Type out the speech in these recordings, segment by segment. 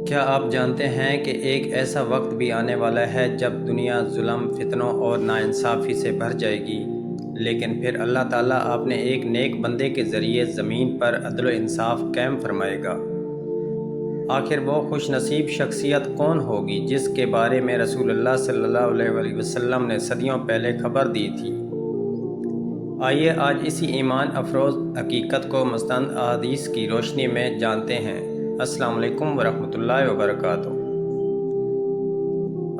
کیا آپ جانتے ہیں کہ ایک ایسا وقت بھی آنے والا ہے جب دنیا ظلم، فتنوں اور ناانصافی سے بھر جائے گی، لیکن پھر اللہ تعالیٰ اپنے ایک نیک بندے کے ذریعے زمین پر عدل و انصاف قائم فرمائے گا۔ آخر وہ خوش نصیب شخصیت کون ہوگی جس کے بارے میں رسول اللہ صلی اللہ علیہ وسلم نے صدیوں پہلے خبر دی تھی؟ آئیے آج اسی ایمان افروز حقیقت کو مستند احادیث کی روشنی میں جانتے ہیں۔ السلام علیکم ورحمۃ اللہ وبرکاتہ۔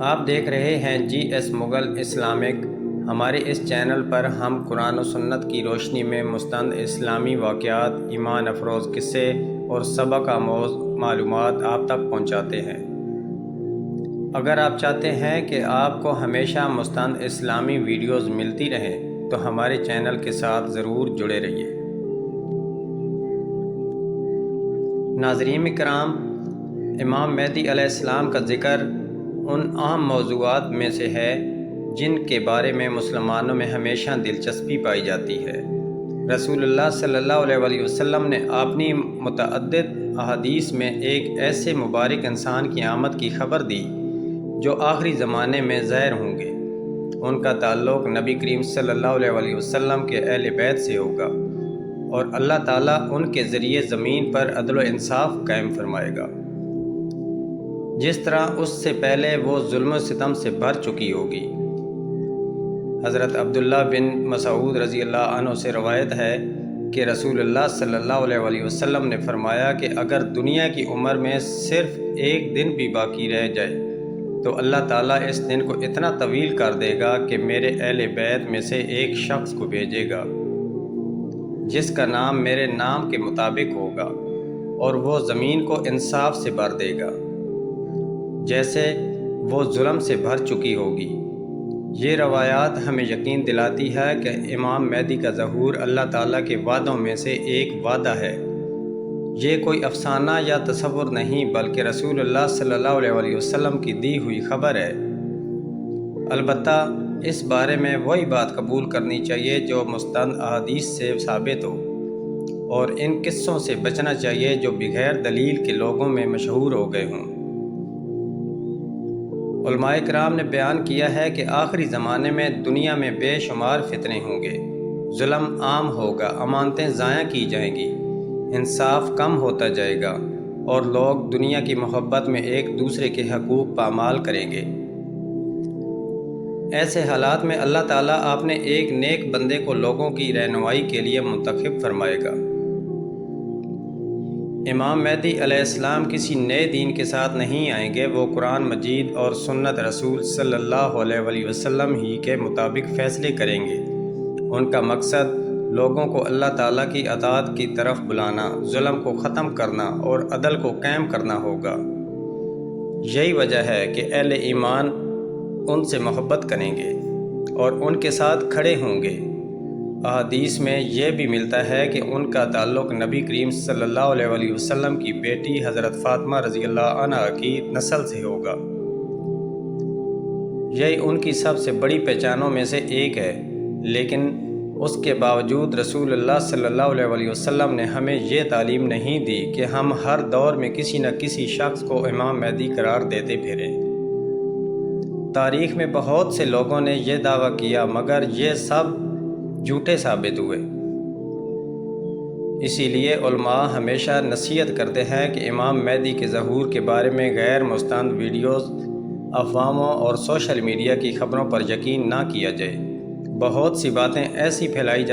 آپ دیکھ رہے ہیں جی ایس مغل اسلامک۔ ہمارے اس چینل پر ہم قرآن و سنت کی روشنی میں مستند اسلامی واقعات، ایمان افروز قصے اور سبق آموز معلومات آپ تک پہنچاتے ہیں۔ اگر آپ چاہتے ہیں کہ آپ کو ہمیشہ مستند اسلامی ویڈیوز ملتی رہیں تو ہمارے چینل کے ساتھ ضرور جڑے رہیے۔ ناظرین کرام، امام مہدی علیہ السلام کا ذکر ان اہم موضوعات میں سے ہے جن کے بارے میں مسلمانوں میں ہمیشہ دلچسپی پائی جاتی ہے۔ رسول اللہ صلی اللہ علیہ وسلم نے اپنی متعدد احادیث میں ایک ایسے مبارک انسان کی آمد کی خبر دی جو آخری زمانے میں ظاہر ہوں گے۔ ان کا تعلق نبی کریم صلی اللہ علیہ وسلم کے اہل بیت سے ہوگا اور اللہ تعالیٰ ان کے ذریعے زمین پر عدل و انصاف قائم فرمائے گا، جس طرح اس سے پہلے وہ ظلم و ستم سے بھر چکی ہوگی۔ حضرت عبداللہ بن مسعود رضی اللہ عنہ سے روایت ہے کہ رسول اللہ صلی اللہ علیہ وسلم نے فرمایا کہ اگر دنیا کی عمر میں صرف ایک دن بھی باقی رہ جائے تو اللہ تعالیٰ اس دن کو اتنا طویل کر دے گا کہ میرے اہل بیت میں سے ایک شخص کو بھیجے گا جس کا نام میرے نام کے مطابق ہوگا، اور وہ زمین کو انصاف سے بھر دے گا جیسے وہ ظلم سے بھر چکی ہوگی۔ یہ روایات ہمیں یقین دلاتی ہے کہ امام مہدی کا ظہور اللہ تعالیٰ کے وعدوں میں سے ایک وعدہ ہے۔ یہ کوئی افسانہ یا تصور نہیں بلکہ رسول اللہ صلی اللہ علیہ وسلم کی دی ہوئی خبر ہے۔ البتہ اس بارے میں وہی بات قبول کرنی چاہیے جو مستند احادیث سے ثابت ہو، اور ان قصوں سے بچنا چاہیے جو بغیر دلیل کے لوگوں میں مشہور ہو گئے ہوں۔ علماء کرام نے بیان کیا ہے کہ آخری زمانے میں دنیا میں بے شمار فتنے ہوں گے، ظلم عام ہوگا، امانتیں ضائع کی جائیں گی، انصاف کم ہوتا جائے گا، اور لوگ دنیا کی محبت میں ایک دوسرے کے حقوق پامال کریں گے۔ ایسے حالات میں اللہ تعالیٰ اپنے ایک نیک بندے کو لوگوں کی رہنمائی کے لیے منتخب فرمائے گا۔ امام مہدی علیہ السلام کسی نئے دین کے ساتھ نہیں آئیں گے، وہ قرآن مجید اور سنت رسول صلی اللہ علیہ وسلم ہی کے مطابق فیصلے کریں گے۔ ان کا مقصد لوگوں کو اللہ تعالیٰ کی اطاعت کی طرف بلانا، ظلم کو ختم کرنا اور عدل کو قائم کرنا ہوگا۔ یہی وجہ ہے کہ اہل ایمان ان سے محبت کریں گے اور ان کے ساتھ کھڑے ہوں گے۔ احادیث میں یہ بھی ملتا ہے کہ ان کا تعلق نبی کریم صلی اللہ علیہ وسلم کی بیٹی حضرت فاطمہ رضی اللہ عنہا کی نسل سے ہوگا۔ یہی ان کی سب سے بڑی پہچانوں میں سے ایک ہے، لیکن اس کے باوجود رسول اللہ صلی اللہ علیہ وسلم نے ہمیں یہ تعلیم نہیں دی کہ ہم ہر دور میں کسی نہ کسی شخص کو امام مہدی قرار دیتے پھریں۔ تاریخ میں بہت سے لوگوں نے یہ دعویٰ کیا مگر یہ سب جھوٹے ثابت ہوئے۔ اسی لیے علماء ہمیشہ نصیحت کرتے ہیں کہ امام مہدی کے ظہور کے بارے میں غیر مستند ویڈیوز، افواہوں اور سوشل میڈیا کی خبروں پر یقین نہ کیا جائے۔ بہت سی باتیں ایسی پھیلائی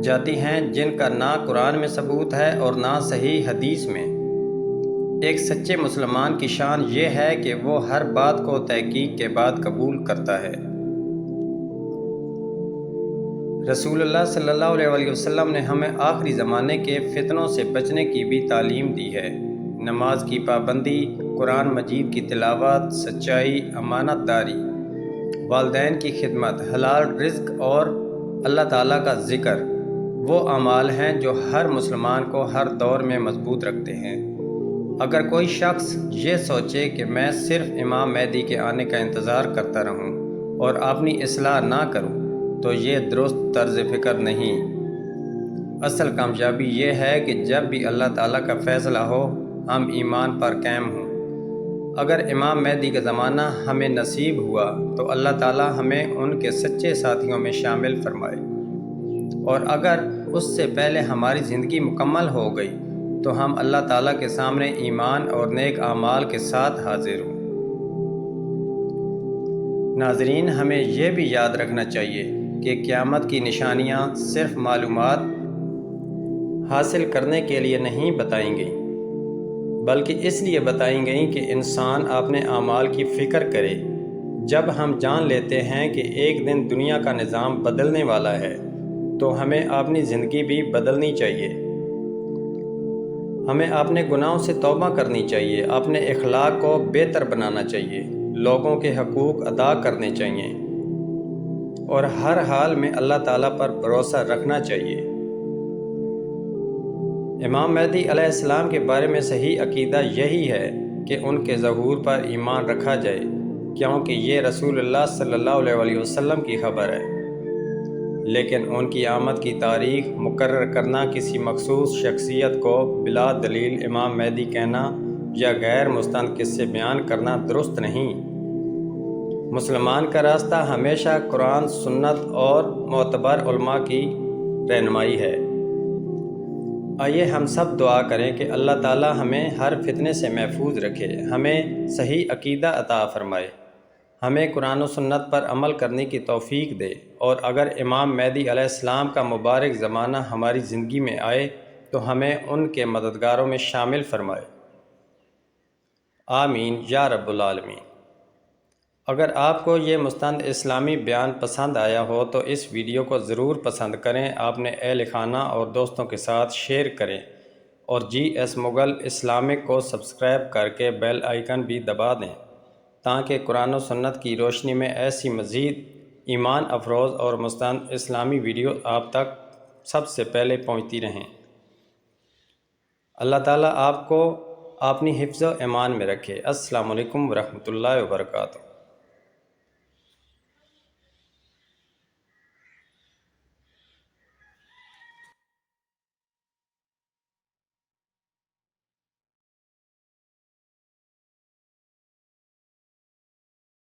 جاتی ہیں جن کا نہ قرآن میں ثبوت ہے اور نہ صحیح حدیث میں۔ ایک سچے مسلمان کی شان یہ ہے کہ وہ ہر بات کو تحقیق کے بعد قبول کرتا ہے۔ رسول اللہ صلی اللہ علیہ وسلم نے ہمیں آخری زمانے کے فتنوں سے بچنے کی بھی تعلیم دی ہے۔ نماز کی پابندی، قرآن مجید کی تلاوت، سچائی، امانت داری، والدین کی خدمت، حلال رزق اور اللہ تعالیٰ کا ذکر وہ اعمال ہیں جو ہر مسلمان کو ہر دور میں مضبوط رکھتے ہیں۔ اگر کوئی شخص یہ سوچے کہ میں صرف امام مہدی کے آنے کا انتظار کرتا رہوں اور اپنی اصلاح نہ کروں تو یہ درست طرز فکر نہیں۔ اصل کامیابی یہ ہے کہ جب بھی اللہ تعالیٰ کا فیصلہ ہو ہم ایمان پر قائم ہوں اگر امام مہدی کا زمانہ ہمیں نصیب ہوا تو اللہ تعالی ہمیں ان کے سچے ساتھیوں میں شامل فرمائے، اور اگر اس سے پہلے ہماری زندگی مکمل ہو گئی تو ہم اللہ تعالیٰ کے سامنے ایمان اور نیک اعمال کے ساتھ حاضر ہوں۔ ناظرین، ہمیں یہ بھی یاد رکھنا چاہیے کہ قیامت کی نشانیاں صرف معلومات حاصل کرنے کے لیے نہیں بتائیں گئیں، بلکہ اس لیے بتائیں گئیں کہ انسان اپنے اعمال کی فکر کرے۔ جب ہم جان لیتے ہیں کہ ایک دن دنیا کا نظام بدلنے والا ہے تو ہمیں اپنی زندگی بھی بدلنی چاہیے۔ ہمیں اپنے گناہوں سے توبہ کرنی چاہیے، اپنے اخلاق کو بہتر بنانا چاہیے، لوگوں کے حقوق ادا کرنے چاہیے، اور ہر حال میں اللہ تعالیٰ پر بھروسہ رکھنا چاہیے۔ امام مہدی علیہ السلام کے بارے میں صحیح عقیدہ یہی ہے کہ ان کے ظہور پر ایمان رکھا جائے، کیونکہ یہ رسول اللہ صلی اللہ علیہ وسلم کی خبر ہے۔ لیکن ان کی آمد کی تاریخ مقرر کرنا، کسی مخصوص شخصیت کو بلا دلیل امام مہدی کہنا یا غیر مستند قصے بیان کرنا درست نہیں۔ مسلمان کا راستہ ہمیشہ قرآن، سنت اور معتبر علماء کی رہنمائی ہے۔ آئیے ہم سب دعا کریں کہ اللہ تعالی ہمیں ہر فتنے سے محفوظ رکھے، ہمیں صحیح عقیدہ عطا فرمائے، ہمیں قرآن و سنت پر عمل کرنے کی توفیق دے، اور اگر امام مہدی علیہ السلام کا مبارک زمانہ ہماری زندگی میں آئے تو ہمیں ان کے مددگاروں میں شامل فرمائے۔ آمین یا رب العالمین۔ اگر آپ کو یہ مستند اسلامی بیان پسند آیا ہو تو اس ویڈیو کو ضرور پسند کریں، اپنے اہل خانہ اور دوستوں کے ساتھ شیئر کریں، اور جی ایس مغل اسلامک کو سبسکرائب کر کے بیل آئیکن بھی دبا دیں تاکہ قرآن و سنت کی روشنی میں ایسی مزید ایمان افروز اور مستند اسلامی ویڈیو آپ تک سب سے پہلے پہنچتی رہیں۔ اللہ تعالیٰ آپ کو اپنی حفظ و امان میں رکھے۔ السلام علیکم ورحمۃ اللہ وبرکاتہ۔